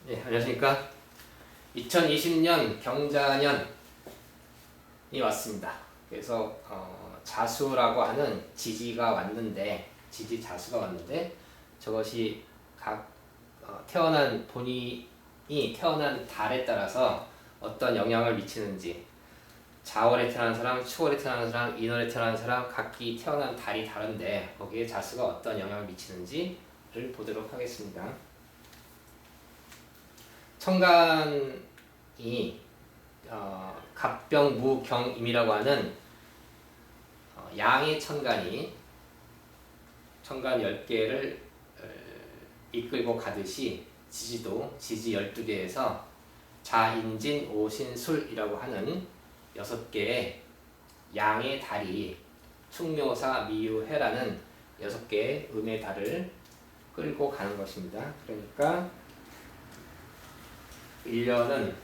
네, 안녕하십니까. 2020년 경자년이 왔습니다. 그래서 자수라고 하는 지지가 왔는데, 지지 자수가 왔는데, 저것이 각 태어난 본인이 태어난 달에 따라서 어떤 영향을 미치는지, 자월에 태어난 사람, 추월에 태어난 사람, 인월에 태어난 사람, 각기 태어난 달이 다른데 거기에 자수가 어떤 영향을 미치는지를 보도록 하겠습니다. 천간이 갑병무경임이라고 하는 양의 천간이 천간 10개를 이끌고 가듯이 지지도 지지 12개에서 자인진 오신술이라고 하는 6개의 양의 달이 충묘사 미유해라는 6개의 음의 달을 끌고 가는 것입니다. 그러니까 1년은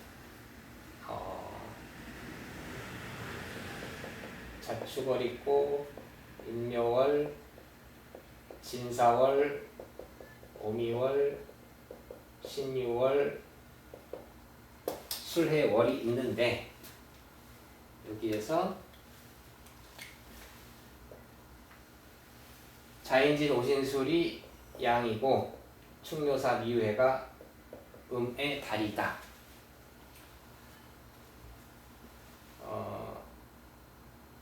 자축월 있고 인묘월, 진사월, 오미월, 신유월, 술해월이 있는데 여기에서 자인진 오신술이 양이고 충묘사 미유해가 음의 달이다.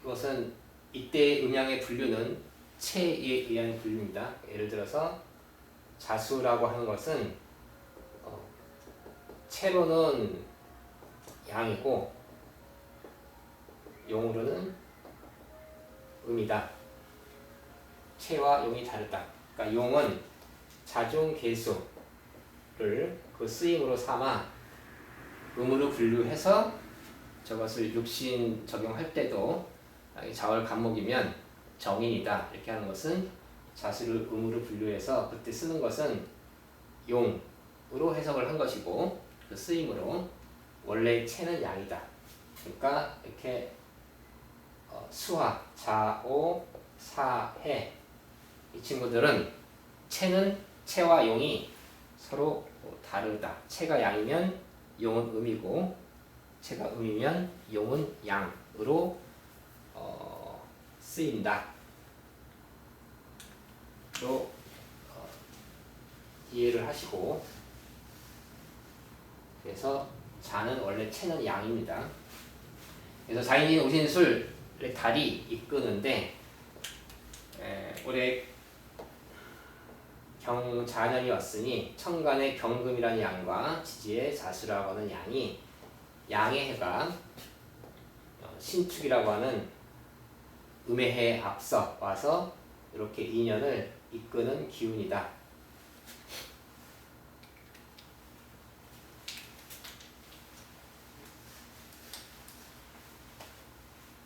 이것은 이때의 음양의 분류는 체에 의한 분류입니다. 예를 들어서 자수라고 하는 것은 체로는 양이고 용으로는 음이다. 체와 용이 다르다. 그러니까 용은 자중계수를 그 쓰임으로 삼아 음으로 분류해서 저것을 육신 적용할 때도 자월 간목이면 정인이다 이렇게 하는 것은 자수를 음으로 분류해서 그때 쓰는 것은 용으로 해석을 한 것이고 그 쓰임으로 원래 체는 양이다. 그러니까 이렇게 수화, 자오, 사해 이 친구들은 체와 용이 서로 다르다. 체가 양이면 용은 음이고 체가 음이면 용은 양으로 쓰인다. 로 이해를 하시고 그래서 자는 원래 체는 양입니다. 그래서 자인인 오신술의 달이 이끄는데 올해 경자년이 왔으니 천간의 경금이라는 양과 지지의 자수라고 하는 양이 양의 해가 신축이라고 하는 음의 해에 앞서 와서 이렇게 인연을 이끄는 기운이다.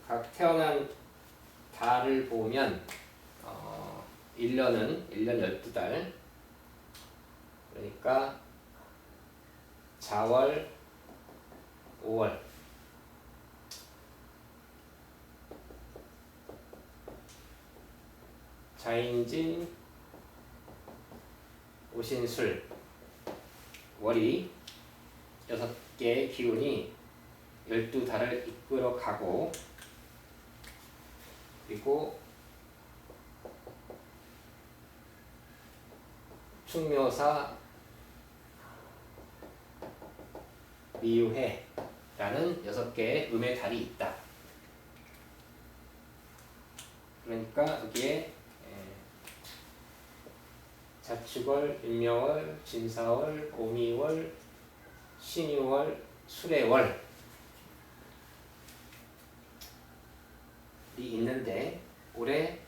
각 태어난 달을 보면 1년 12달 그러니까 자월 5월 자인진 오신술 월이 6개의 기운이 12달을 이끌어 가고 그리고 충묘사 미유해라는 6개의 음의 달이 있다. 그러니까 여기에 자축월, 인묘월, 진사월, 오미월, 신유월, 술해월이 있는데 올해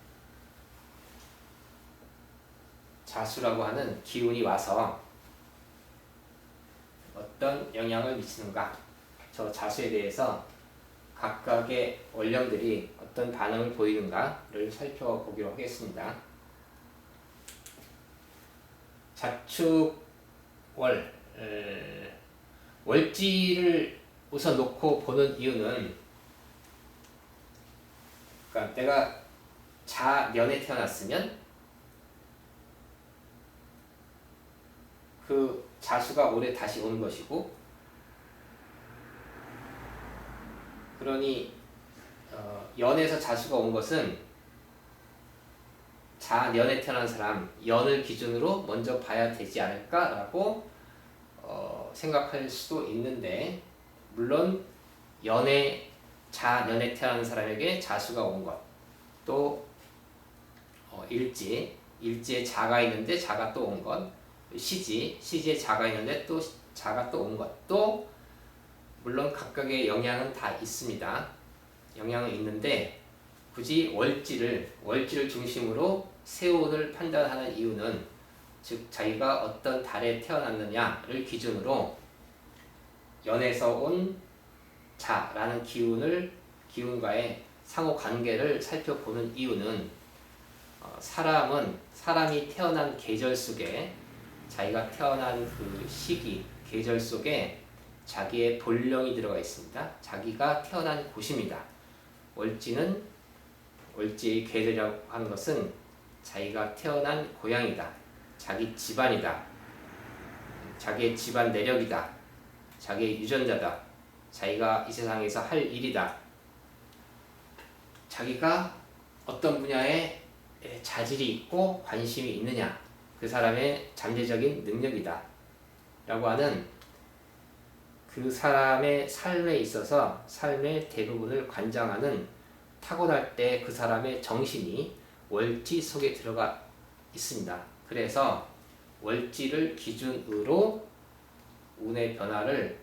자수라고 하는 기운이 와서 어떤 영향을 미치는가 저 자수에 대해서 각각의 원령들이 어떤 반응을 보이는가를 살펴보기로 하겠습니다. 자축월 월지를 우선 놓고 보는 이유는 그러니까 내가 자년에 태어났으면 그 자수가 올해 다시 온 것이고, 그러니 연에서 자수가 온 것은 자년에 태어난 사람, 연을 기준으로 먼저 봐야 되지 않을까라고 생각할 수도 있는데, 물론 자년에 태어난 사람에게 자수가 온 것, 또 일지에 자가 있는데 자가 또 온 것, 시지에 자가 있는데 또 자가 또 온 것도 물론 각각의 영향은 다 있습니다. 영향은 있는데 굳이 월지를 중심으로 세운을 판단하는 이유는, 즉 자기가 어떤 달에 태어났느냐를 기준으로 연에서 온 자라는 기운과의 상호 관계를 살펴보는 이유는, 사람이 태어난 계절 속에, 자기가 태어난 그 시기 계절 속에 자기의 본령이 들어가 있습니다. 자기가 태어난 곳입니다. 월지의 계절이라고 하는 것은 자기가 태어난 고향이다, 자기 집안이다, 자기의 집안 내력이다, 자기의 유전자다, 자기가 이 세상에서 할 일이다, 자기가 어떤 분야에 자질이 있고 관심이 있느냐, 그 사람의 잠재적인 능력이다 라고 하는 그 사람의 삶에 있어서 삶의 대부분을 관장하는, 타고날 때 그 사람의 정신이 월지 속에 들어가 있습니다. 그래서 월지를 기준으로 운의 변화를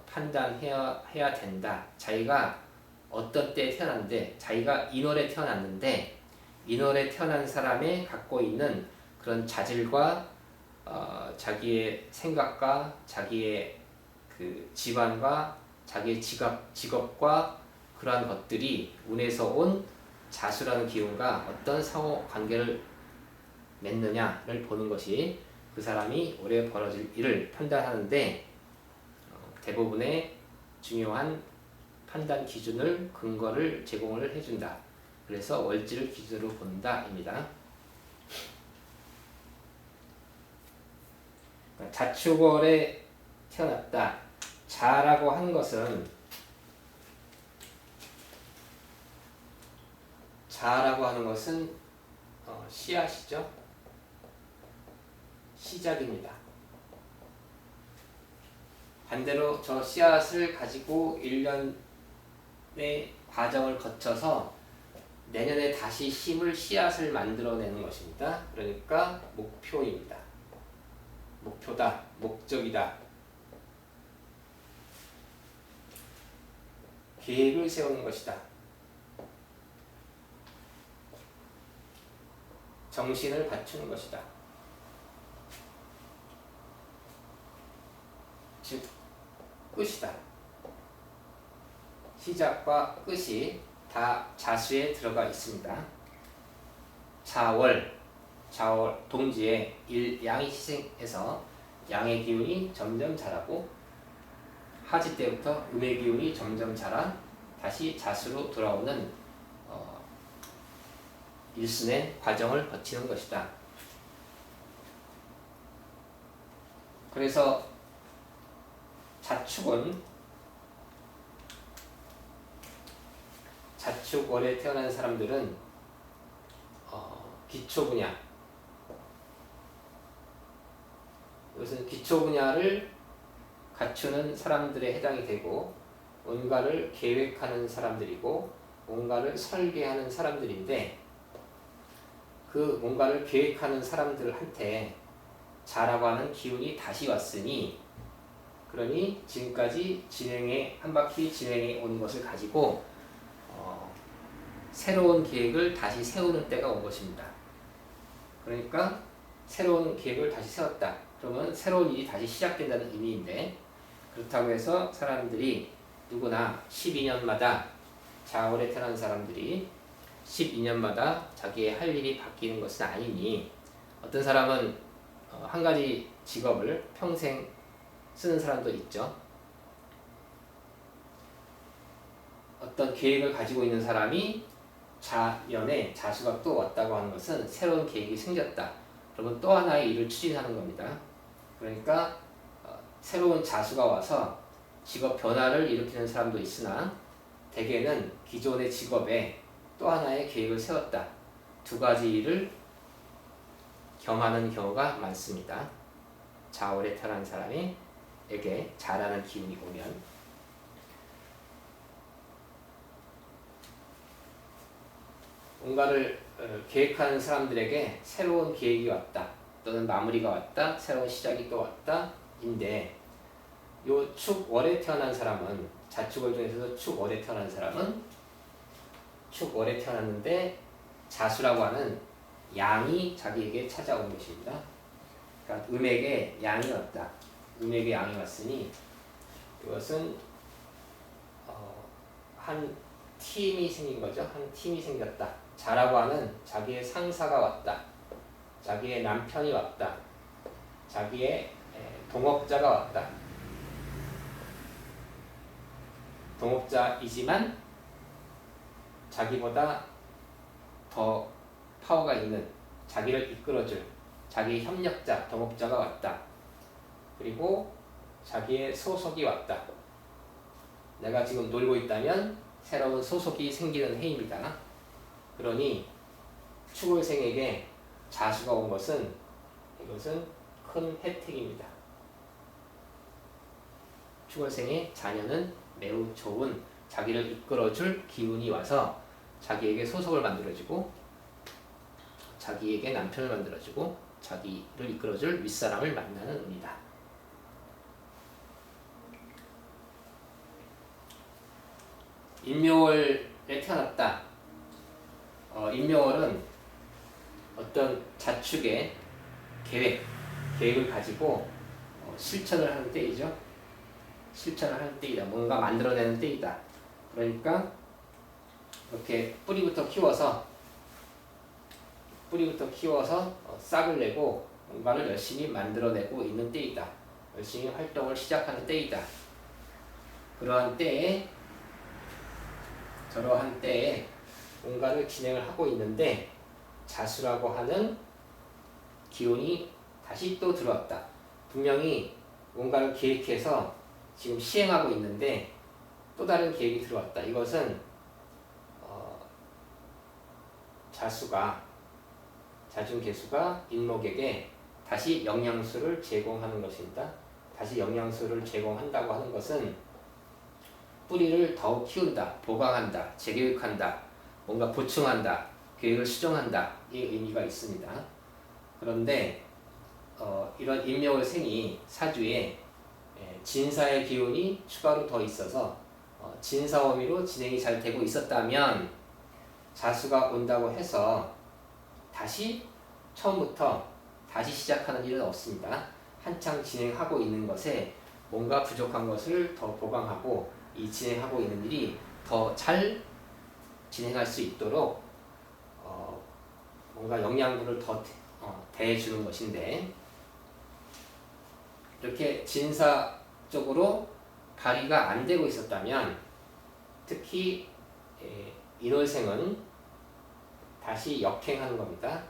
판단해야 된다. 자기가 어떤 때에 태어났는데, 자기가 인월에 태어났는데, 인월에 태어난 사람의 갖고 있는 그런 자질과 자기의 생각과 자기의 그 집안과 자기의 직업과 그러한 것들이 운에서 온 자수라는 기운과 어떤 상호 관계를 맺느냐를 보는 것이 그 사람이 올해 벌어질 일을 판단하는데 대부분의 중요한 판단 기준을, 근거를 제공을 해준다. 그래서 월지를 기준으로 본다입니다. 자축월에 태어났다. 자라고 하는 것은 씨앗이죠. 시작입니다. 반대로 저 씨앗을 가지고 1년의 과정을 거쳐서 내년에 다시 심을 씨앗을 만들어내는 것입니다. 그러니까 목표입니다. 목표다, 목적이다. 계획을 세우는 것이다. 정신을 갖추는 것이다. 즉 끝이다. 시작과 끝이 다 자수에 들어가 있습니다. 자월 동지에 양이 희생해서 양의 기운이 점점 자라고, 하지 때부터 음의 기운이 점점 자라 다시 자수로 돌아오는 일순의 과정을 거치는 것이다. 그래서 자축월에 태어난 사람들은 기초 분야, 이것은 기초 분야를 갖추는 사람들에 해당이 되고, 뭔가를 계획하는 사람들이고 뭔가를 설계하는 사람들인데, 그 뭔가를 계획하는 사람들한테 자라고 하는 기운이 다시 왔으니, 그러니 지금까지 한 바퀴 진행해 온 것을 가지고 새로운 계획을 다시 세우는 때가 온 것입니다. 그러니까 새로운 계획을 다시 세웠다. 그러면 새로운 일이 다시 시작된다는 의미인데, 그렇다고 해서 사람들이 누구나 12년마다, 자월에 태어난 사람들이 12년마다 자기의 할 일이 바뀌는 것은 아니니, 어떤 사람은 한 가지 직업을 평생 쓰는 사람도 있죠. 어떤 계획을 가지고 있는 사람이 자연에 자수가 또 왔다고 하는 것은 새로운 계획이 생겼다. 그러면 또 하나의 일을 추진하는 겁니다. 그러니까 새로운 자수가 와서 직업 변화를 일으키는 사람도 있으나 대개는 기존의 직업에 또 하나의 계획을 세웠다. 두 가지 일을 겸하는 경우가 많습니다. 자월에 태어난 사람에게 잘하는 기운이 오면 뭔가를 계획하는 사람들에게 새로운 계획이 왔다. 또는 마무리가 왔다. 새로운 시작이 또 왔다. 인데 요 축월에 태어난 사람은 자축월 중에서도 축월에 태어난 사람은 축월에 태어났는데 자수라고 하는 양이 자기에게 찾아온 것입니다. 그러니까 음에게 양이 왔다. 음에게 양이 왔으니 이것은 한 팀이 생긴 거죠. 한 팀이 생겼다. 자라고 하는 자기의 상사가 왔다. 자기의 남편이 왔다. 자기의 동업자가 왔다. 동업자이지만 자기보다 더 파워가 있는 자기를 이끌어줄 자기의 협력자, 동업자가 왔다. 그리고 자기의 소속이 왔다. 내가 지금 놀고 있다면 새로운 소속이 생기는 해입니다. 그러니 축월생에게 자수가 온 것은 이것은 큰 혜택입니다. 축월생의 자녀는 매우 좋은 자기를 이끌어줄 기운이 와서 자기에게 소속을 만들어주고 자기에게 남편을 만들어주고 자기를 이끌어줄 윗사람을 만나는 운이다. 인묘월에 태어났다. 인묘월은 어떤 자축의 계획을 가지고 실천을 하는 때이죠. 실천을 하는 때이다. 뭔가 만들어내는 때이다. 그러니까 이렇게 뿌리부터 키워서 싹을 내고 뭔가를 열심히 만들어내고 있는 때이다. 열심히 활동을 시작하는 때이다. 그러한 때에 저러한 때에 뭔가를 진행을 하고 있는데 자수라고 하는 기운이 다시 또 들어왔다. 분명히 뭔가를 계획해서 지금 시행하고 있는데 또 다른 계획이 들어왔다. 이것은 자중개수가 인목에게 다시 영양소를 제공하는 것입니다. 다시 영양소를 제공한다고 하는 것은 뿌리를 더욱 키운다, 보강한다, 재교육한다, 뭔가 보충한다, 계획을 수정한다 이 의미가 있습니다. 그런데 이런 인묘월생이 사주에 진사의 기운이 추가로 더 있어서 진사오미로 진행이 잘 되고 있었다면 자수가 온다고 해서 다시 처음부터 다시 시작하는 일은 없습니다. 한창 진행하고 있는 것에 뭔가 부족한 것을 더 보강하고 이 진행하고 있는 일이 더 잘 진행할 수 있도록 뭔가 영양분을 더 대해주는 것인데 이렇게 진사 쪽으로 발휘가 안 되고 있었다면 특히 인월생은 다시 역행하는 겁니다.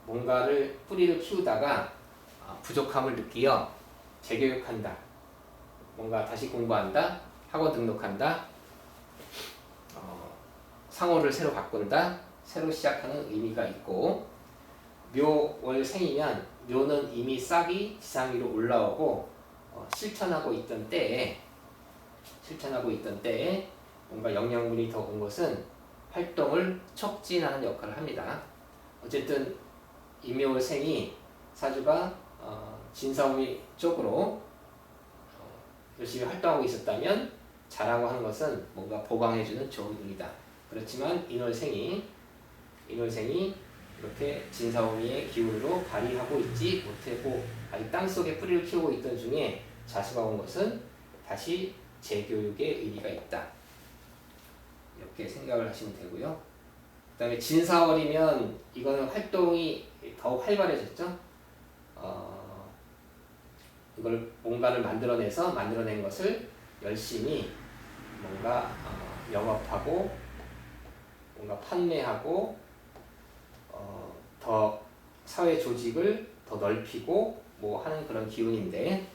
뭔가를 뿌리를 키우다가 부족함을 느끼어 재교육한다. 뭔가 다시 공부한다. 학원 등록한다. 상호를 새로 바꾼다. 새로 시작하는 의미가 있고 묘월생이면 묘는 이미 싹이 지상 위로 올라오고 실천하고 있던 때에 뭔가 영양분이 더 온 것은 활동을 촉진하는 역할을 합니다. 어쨌든 임묘월생이 사주가 진사오미 쪽으로 열심히 활동하고 있었다면 자라고 하는 것은 뭔가 보강해주는 좋은 운이다. 그렇지만 인월생이 이렇게 진사오미의 기운으로 발휘하고 있지 못하고 아직 땅속에 뿌리를 키우고 있던 중에 자수가 온 것은 다시 재교육의 의미가 있다. 이렇게 생각을 하시면 되고요. 그 다음에 진사월이면 이거는 활동이 더욱 활발해졌죠. 이걸 뭔가를 만들어낸 것을 열심히 뭔가 영업하고 뭔가 판매하고 더 사회 조직을 더 넓히고 뭐 하는 그런 기운인데,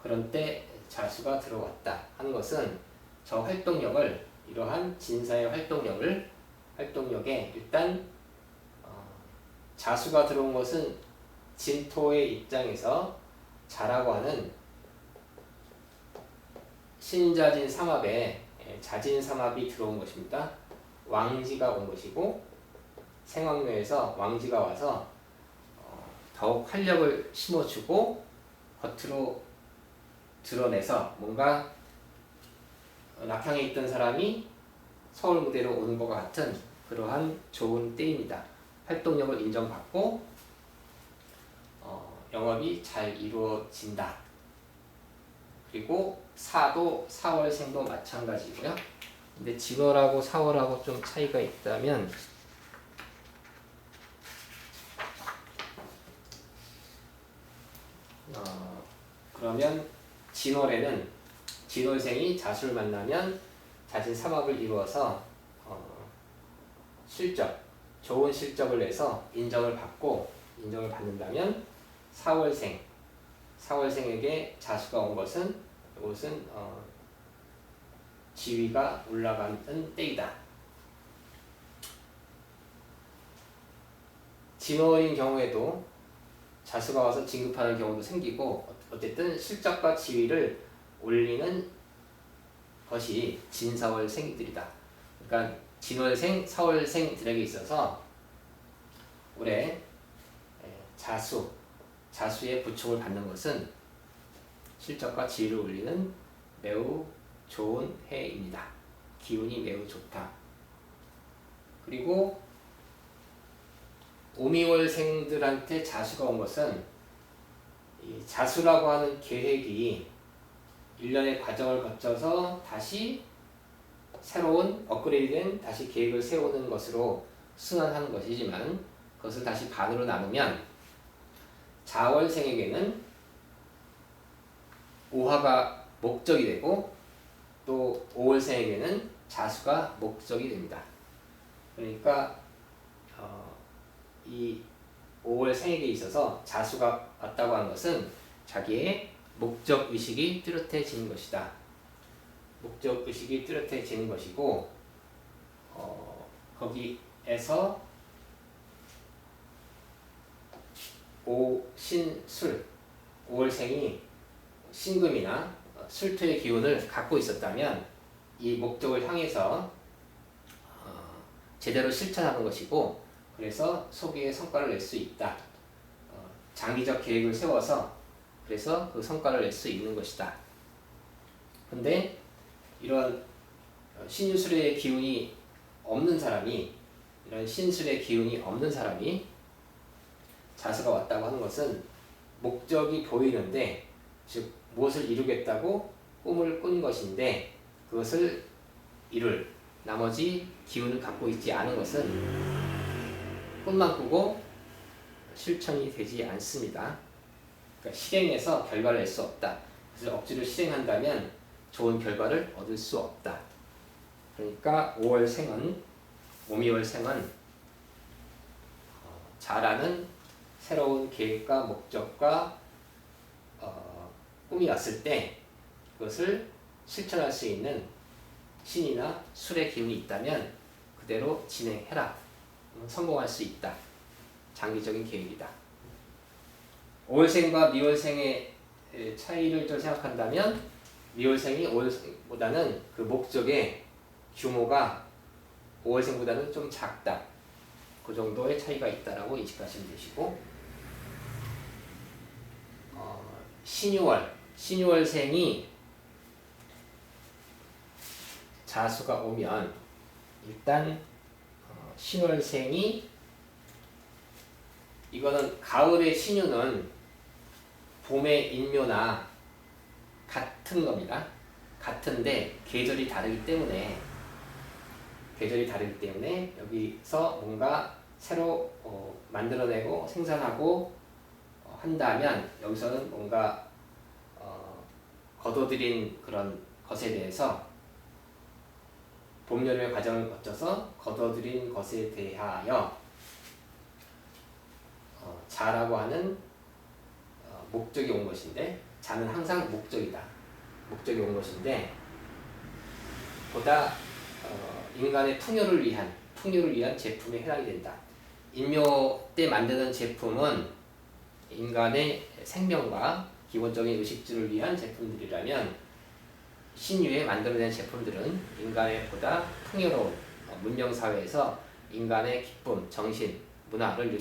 그런 때 자수가 들어왔다 하는 것은 저 활동력을, 이러한 진사의 활동력에 일단 자수가 들어온 것은 진토의 입장에서 자라고 하는 신자진 삼합에 자진 삼합이 들어온 것입니다. 왕지가 온 것이고, 생황묘에서 왕지가 와서 더욱 활력을 심어주고 겉으로 드러내서 뭔가 낙향에 있던 사람이 서울 무대로 오는 것과 같은 그러한 좋은 때입니다. 활동력을 인정받고 영업이 잘 이루어진다. 그리고 사도 4월생도 마찬가지고요. 근데 진월하고 4월하고 좀 차이가 있다면, 그러면 진월에는 진월생이 자수를 만나면 자진 삼합을 이루어서 실적, 좋은 실적을 내서 인정을 받는다면 4월생에게 자수가 온 것은, 이것은 지위가 올라가는 때이다. 진월인 경우에도 자수가 와서 진급하는 경우도 생기고, 어쨌든 실적과 지위를 올리는 것이 진사월생이들이다. 그러니까 진월생, 사월생들에게 있어서 올해 자수의 부축을 받는 것은 실적과 지위를 올리는 매우 좋은 해입니다. 기운이 매우 좋다. 그리고 오미월생들한테 자수가 온 것은, 이 자수라고 하는 계획이 1년의 과정을 거쳐서 다시 새로운 업그레이드된 다시 계획을 세우는 것으로 순환하는 것이지만, 그것을 다시 반으로 나누면 자월생에게는 오화가 목적이 되고, 또 5월생에게는 자수가 목적이 됩니다. 그러니까 이 5월생에게 있어서 자수가 왔다고 하는 것은 자기의 목적의식이 뚜렷해지는 것이다. 목적의식이 뚜렷해지는 것이고, 거기에서 오신술, 5월생이 신금이나 술토의 기운을 갖고 있었다면 이 목적을 향해서 제대로 실천하는 것이고, 그래서 소기의 성과를 낼 수 있다. 장기적 계획을 세워서 그래서 그 성과를 낼 수 있는 것이다. 근데 이런 신유술의 기운이 없는 사람이, 이런 신술의 기운이 없는 사람이 자수가 왔다고 하는 것은 목적이 보이는데, 즉 무엇을 이루겠다고 꿈을 꾼 것인데, 그것을 이룰 나머지 기운을 갖고 있지 않은 것은 꿈만 꾸고 실천이 되지 않습니다. 그러니까 실행해서 결과를 낼 수 없다. 그래서 억지로 실행한다면 좋은 결과를 얻을 수 없다. 그러니까 오미월생은 잘하는 새로운 계획과 목적과 꿈이 왔을 때 그것을 실천할 수 있는 신이나 술의 기운이 있다면 그대로 진행해라. 성공할 수 있다. 장기적인 계획이다. 5월생과 미월생의 차이를 좀 생각한다면, 미월생이 5월생보다는 그 목적의 규모가 5월생보다는 좀 작다. 그 정도의 차이가 있다라고 인식하시면 되시고, 신유월생이 자수가 오면 일단 신월생이, 이거는 가을의 신유는 봄의 인묘나 같은 겁니다. 같은데 계절이 다르기 때문에 여기서 뭔가 새로 만들어내고 생산하고 한다면, 여기서는 뭔가 거둬들인 그런 것에 대해서, 봄, 여름의 과정을 거쳐서 거둬들인 것에 대하여 자라고 하는 목적이 온 것인데, 자는 항상 목적이다. 목적이 온 것인데, 보다 인간의 풍요를 위한 제품에 해당이 된다. 인묘 때 만드는 제품은 인간의 생명과 기본적인 의식주를 위한 제품들이라면, 신유에 만들어낸 제품들은 인간의 보다 풍요로운 문명사회에서 인간의 기쁨, 정신, 문화를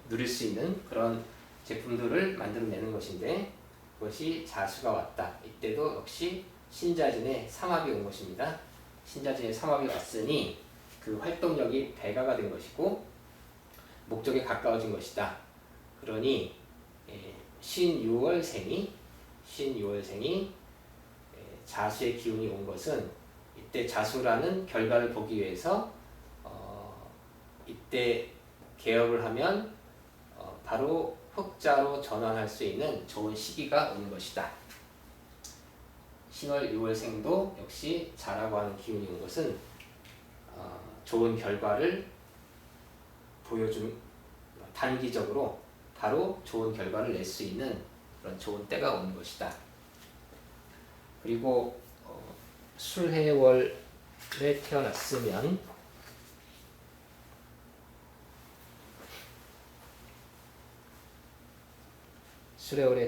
누릴 수 있는 그런 제품들을 만들어내는 것인데, 그것이 자수가 왔다. 이때도 역시 신자진의 삼합이 온 것입니다. 신자진의 삼합이 왔으니 그 활동력이 배가가 된 것이고 목적에 가까워진 것이다. 그러니 신유월생이 자수의 기운이 온 것은, 이때 자수라는 결과를 보기 위해서 이때 개업을 하면 바로 흑자로 전환할 수 있는 좋은 시기가 오는 것이다. 신월 6월생도 역시 자라고 하는 기운이 온 것은 좋은 결과를 보여준, 단기적으로 바로 좋은 결과를 낼 수 있는 그런 좋은 때가 오는 것이다. 그리고 술해월에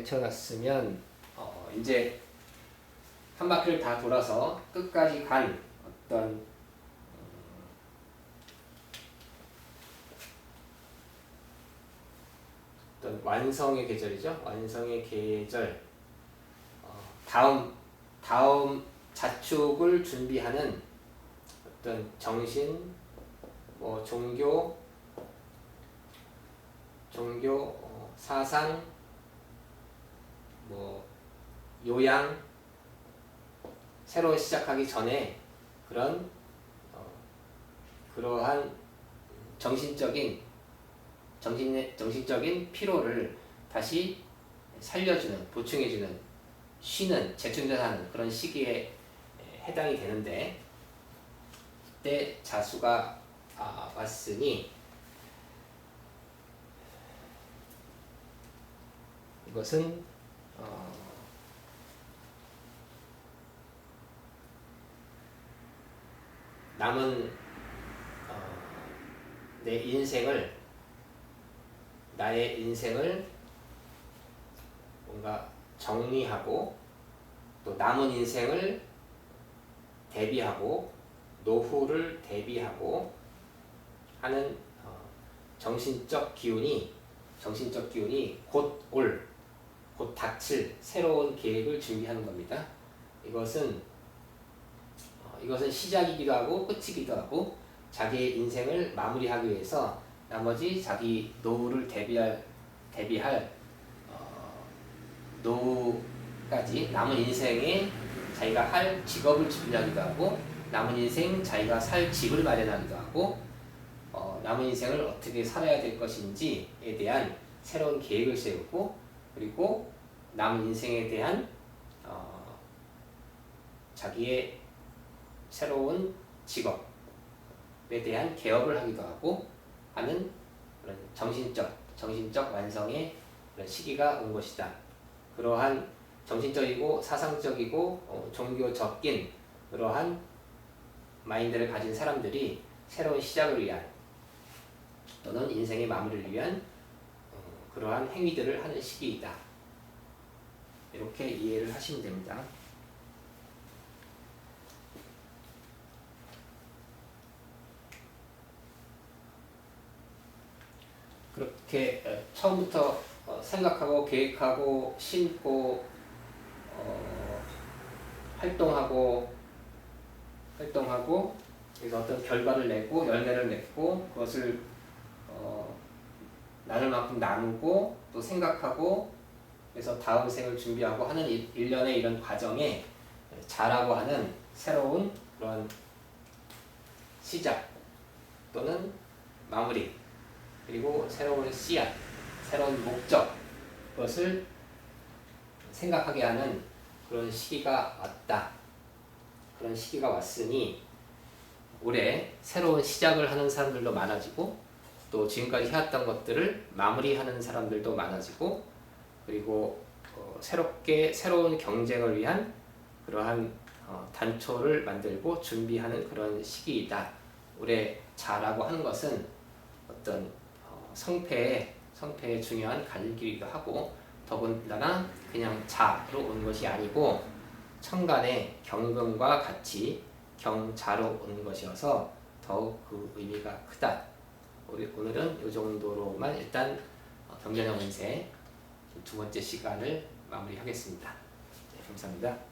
태어났으면 이제 한 바퀴를 다 돌아서 끝까지 간 어떤 완성의 계절이죠. 완성의 계절. 다음 자축을 준비하는 어떤 정신, 종교, 사상, 요양, 새로 시작하기 전에 그러한 정신적인 피로를 다시 살려주는, 보충해주는, 쉬는, 재충전하는 그런 시기에 해당이 되는데, 그때 자수가 왔으니 이것은 남은 나의 인생을 뭔가 정리하고, 또 남은 인생을 대비하고, 노후를 대비하고 하는 정신적 기운이 곧 닥칠 새로운 계획을 준비하는 겁니다. 이것은 시작이기도 하고 끝이기도 하고, 자기의 인생을 마무리하기 위해서 나머지 자기 노후를 대비할 노후까지 남은 인생에 자기가 할 직업을 준비하기도 하고, 남은 인생 자기가 살 집을 마련하기도 하고, 남은 인생을 어떻게 살아야 될 것인지에 대한 새로운 계획을 세우고, 그리고 남은 인생에 대한 자기의 새로운 직업에 대한 개업을 하기도 하고 하는 그런 정신적 완성의 그런 시기가 온 것이다. 그러한 정신적이고 사상적이고 종교적인 그러한 마인드를 가진 사람들이 새로운 시작을 위한, 또는 인생의 마무리를 위한 그러한 행위들을 하는 시기이다. 이렇게 이해를 하시면 됩니다. 그렇게 처음부터 생각하고 계획하고 심고 활동하고 그래서 어떤 결과를 내고 열매를 맺고, 그것을 나눌 만큼 나누고 또 생각하고, 그래서 다음 생을 준비하고 하는 일련의 이런 과정에 자라고 하는 새로운 그런 시작 또는 마무리, 그리고 새로운 씨앗, 새로운 목적, 그것을 생각하게 하는 그런 시기가 왔다. 그런 시기가 왔으니 올해 새로운 시작을 하는 사람들도 많아지고, 또 지금까지 해왔던 것들을 마무리하는 사람들도 많아지고, 그리고 새로운 경쟁을 위한 그러한 단초를 만들고 준비하는 그런 시기이다. 올해 자라고 하는 것은 어떤 성패의 중요한 갈기이기도 하고, 더군다나 그냥 자로 온 것이 아니고 천간의 경금과 같이 경자로 온 것이어서 더욱 그 의미가 크다. 오늘은 이 정도로만 일단 경자년 운세 두 번째 시간을 마무리하겠습니다. 네, 감사합니다.